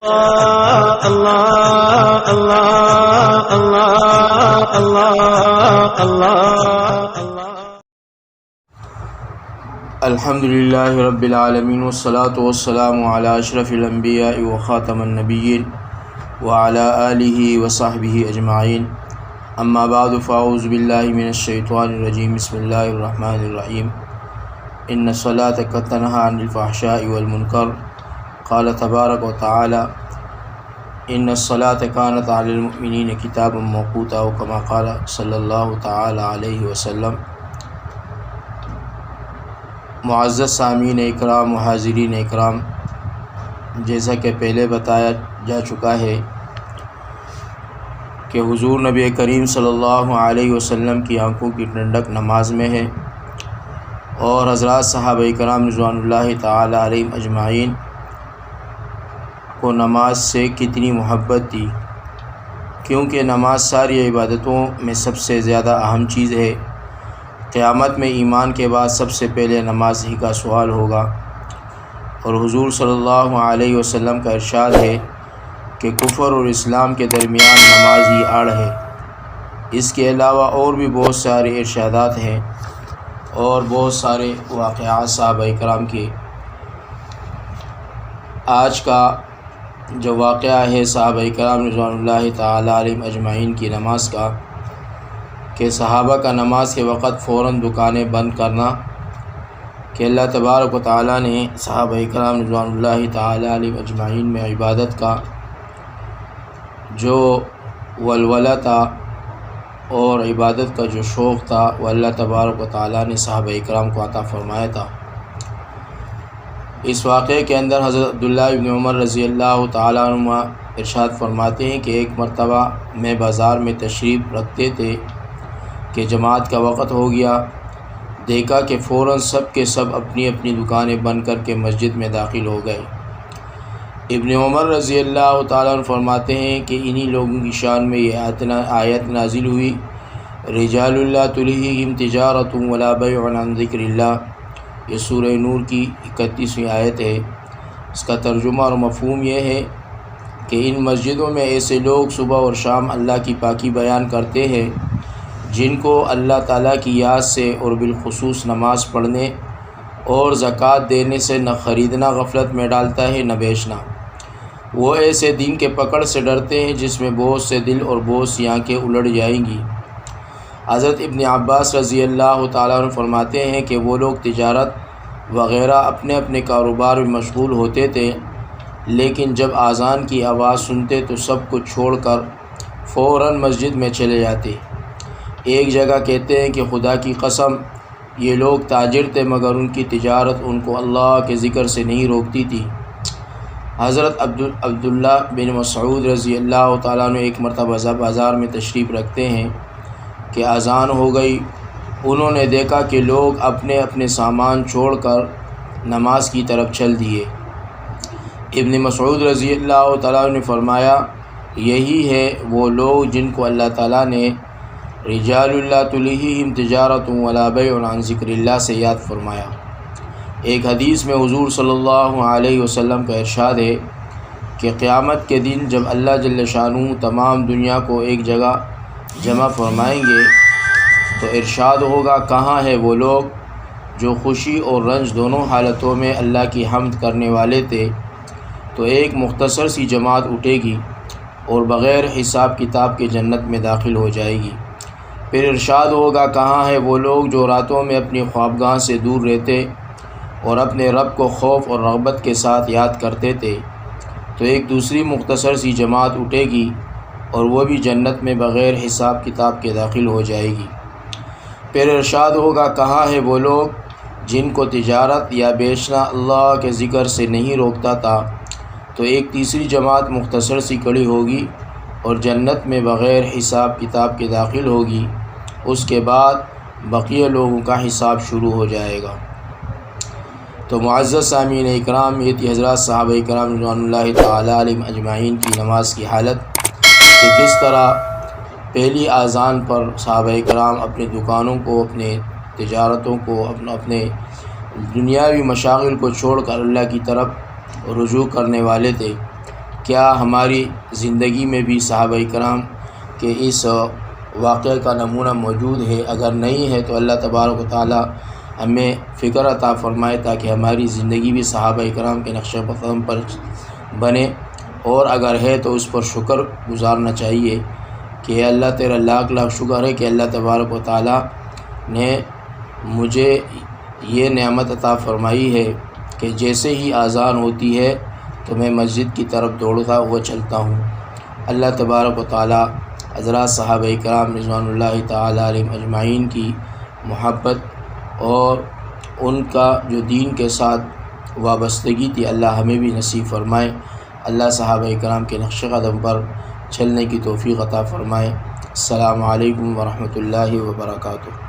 اللہ اللہ اللہ اللہ اللہ الحمدللہ رب العالمین والصلاة والسلام علی اشرف الانبیاء وخاتم النبیین وعلی آلہ وصحبہ اجمعین اما بعد فاعوذ باللہ من الشیطان الرجیم بسم اللہ الرحمن الرحیم ان الصلاة تنہی عن الفحشاء والمنکر قال تبارک و تعالی ان الصلاة كانت علی المؤمنین کتابا موقوتا کما قال صلی اللہ تعالی علیہ وسلم۔ معزز سامعین اکرام و حاضرین اکرام، جیسا کہ پہلے بتایا جا چکا ہے کہ حضور نبی کریم صلی اللہ علیہ وسلم کی آنکھوں کی ٹھنڈک نماز میں ہے، اور حضرات صحابہ کرام رضوان اللہ تعالی علیہم اجمعین کو نماز سے کتنی محبت تھی، کیونکہ نماز ساری عبادتوں میں سب سے زیادہ اہم چیز ہے۔ قیامت میں ایمان کے بعد سب سے پہلے نماز ہی کا سوال ہوگا، اور حضور صلی اللہ علیہ وسلم کا ارشاد ہے کہ کفر اور اسلام کے درمیان نماز ہی آڑ ہے۔ اس کے علاوہ اور بھی بہت سارے ارشادات ہیں اور بہت سارے واقعات صحابہ کرام کے۔ آج کا جو واقعہ ہے صحابہ کرام رضوان اللہ تعالی علیہم اجمعین کی نماز کا، کہ صحابہ کا نماز کے وقت فوراً دکانیں بند کرنا، کہ اللہ تبارک و تعالیٰ نے صحابہ کرام رضوان اللہ تعالی علیہم اجمعین میں عبادت کا جو ولولہ تھا اور عبادت کا جو شوق تھا، وہ اللہ تبارک و تعالیٰ نے صحابہ کرام کو عطا فرمایا تھا۔ اس واقعے کے اندر حضرت عبداللہ ابن عمر رضی اللہ تعالیٰ عنہ ارشاد فرماتے ہیں کہ ایک مرتبہ میں بازار میں تشریف رکھتے تھے کہ جماعت کا وقت ہو گیا، دیکھا کہ فوراً سب کے سب اپنی اپنی دکانیں بند کر کے مسجد میں داخل ہو گئے۔ ابن عمر رضی اللہ تعالیٰ عنہ فرماتے ہیں کہ انہی لوگوں کی شان میں یہ آیت نازل ہوئی، رجال لا تلہیہم تجارۃ ولا بیع عن ذکر اللہ۔ یہ سورہ نور کی 31ویں آیت ہے۔ اس کا ترجمہ اور مفہوم یہ ہے کہ ان مسجدوں میں ایسے لوگ صبح اور شام اللہ کی پاکی بیان کرتے ہیں، جن کو اللہ تعالیٰ کی یاد سے اور بالخصوص نماز پڑھنے اور زکوٰۃ دینے سے نہ خریدنا غفلت میں ڈالتا ہے نہ بیچنا۔ وہ ایسے دین کے پکڑ سے ڈرتے ہیں جس میں بہت سے دل اور بہت سی آنکھیں الٹ جائیں گی۔ حضرت ابن عباس رضی اللہ تعالیٰ عنہ فرماتے ہیں کہ وہ لوگ تجارت وغیرہ اپنے اپنے کاروبار میں مشغول ہوتے تھے، لیکن جب اذان کی آواز سنتے تو سب کچھ چھوڑ کر فوراً مسجد میں چلے جاتے۔ ایک جگہ کہتے ہیں کہ خدا کی قسم یہ لوگ تاجر تھے، مگر ان کی تجارت ان کو اللہ کے ذکر سے نہیں روکتی تھی۔ حضرت عبداللہ بن مسعود رضی اللہ تعالیٰ عنہ ایک مرتبہ بازار میں تشریف رکھتے ہیں کہ اذان ہو گئی۔ انہوں نے دیکھا کہ لوگ اپنے اپنے سامان چھوڑ کر نماز کی طرف چل دیے۔ ابن مسعود رضی اللہ تعالیٰ عنہ نے فرمایا، یہی ہے وہ لوگ جن کو اللہ تعالیٰ نے رجال لا تلہیہم تجارۃ ولا بیع عن ذکر اللہ سے یاد فرمایا۔ ایک حدیث میں حضور صلی اللہ علیہ وسلم کا ارشاد ہے کہ قیامت کے دن جب اللہ جل شانہ تمام دنیا کو ایک جگہ جمع فرمائیں گے تو ارشاد ہوگا، کہاں ہے وہ لوگ جو خوشی اور رنج دونوں حالتوں میں اللہ کی حمد کرنے والے تھے؟ تو ایک مختصر سی جماعت اٹھے گی اور بغیر حساب کتاب کے جنت میں داخل ہو جائے گی۔ پھر ارشاد ہوگا، کہاں ہے وہ لوگ جو راتوں میں اپنی خوابگاہ سے دور رہتے اور اپنے رب کو خوف اور رغبت کے ساتھ یاد کرتے تھے؟ تو ایک دوسری مختصر سی جماعت اٹھے گی اور وہ بھی جنت میں بغیر حساب کتاب کے داخل ہو جائے گی۔ پھر ارشاد ہوگا، کہاں ہے وہ لوگ جن کو تجارت یا بیچنا اللہ کے ذکر سے نہیں روکتا تھا؟ تو ایک تیسری جماعت مختصر سی کھڑی ہوگی اور جنت میں بغیر حساب کتاب کے داخل ہوگی۔ اس کے بعد بقیہ لوگوں کا حساب شروع ہو جائے گا۔ تو معزز سامعین اکرام، یہ تھی حضرات صحابہ کرام رضوان اللہ تعالی علیہم اجمعین کی نماز کی حالت، کہ کس طرح پہلی اذان پر صحابہ کرام اپنی دکانوں کو، اپنے تجارتوں کو، اپنے دنیاوی مشاغل کو چھوڑ کر اللہ کی طرف رجوع کرنے والے تھے۔ کیا ہماری زندگی میں بھی صحابہ کرام کے اس واقعے کا نمونہ موجود ہے؟ اگر نہیں ہے تو اللہ تبارک و تعالی ہمیں فکر عطا فرمائے تاکہ ہماری زندگی بھی صحابہ کرام کے نقش قدم پر بنے، اور اگر ہے تو اس پر شکر گزارنا چاہیے کہ اللہ تیرا لاکھ لاکھ شکر ہے کہ اللہ تبارک و تعالی نے مجھے یہ نعمت عطا فرمائی ہے کہ جیسے ہی اذان ہوتی ہے تو میں مسجد کی طرف دوڑتا ہوا چلتا ہوں۔ اللہ تبارک و تعالی حضرات صحابہ کرام رضوان اللہ تعالی علیہم اجمعین کی محبت اور ان کا جو دین کے ساتھ وابستگی تھی اللہ ہمیں بھی نصیب فرمائے۔ اللہ صحابہ کرام کے نقش قدم پر چلنے کی توفیق عطا فرمائے۔ السلام علیکم ورحمۃ اللہ وبرکاتہ۔